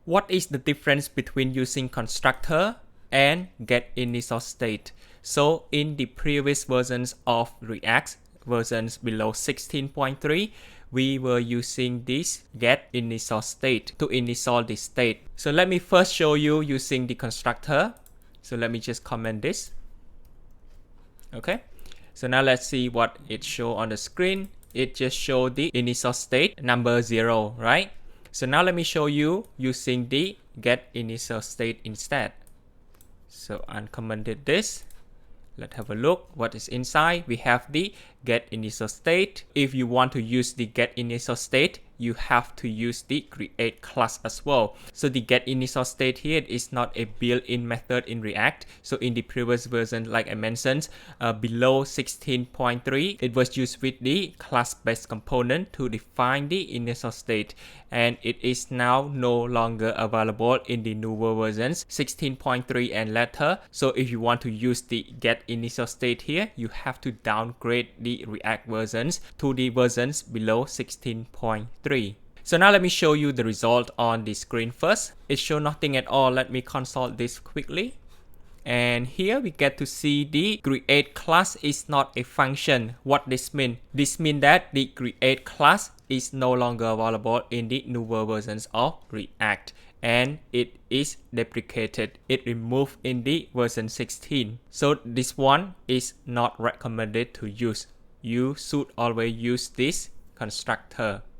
What is the difference between using constructor and getInitialState? So in the previous versions of React, versions below 16.3, we were using this getInitialState to initial the state. So let me first show you using the constructor. So let me just comment this. Okay. So now let's see what it shows on the screen. It just shows the initial state number 0, right? So now let me show you using the getInitialState instead. So uncommented this. Let's have a look what is inside. We have the getInitialState. If you want to use the getInitialState, you have to use the create class as well. So the getInitialState here is not a built-in method in React. So in the previous version, like I mentioned, below 16.3, it was used with the class-based component to define the initial state. And it is now no longer available in the newer versions, 16.3 and later. So if you want to use the getInitialState here, you have to downgrade the React versions to the versions below 16.3. So now let me show you the result on the screen first. It shows nothing at all. Let me consult this quickly. And here we get to see the create class is not a function. What this mean? This means that the create class is no longer available in the newer versions of React. And it is deprecated. It removed in the version 16. So this one is not recommended to use. You should always use this constructor.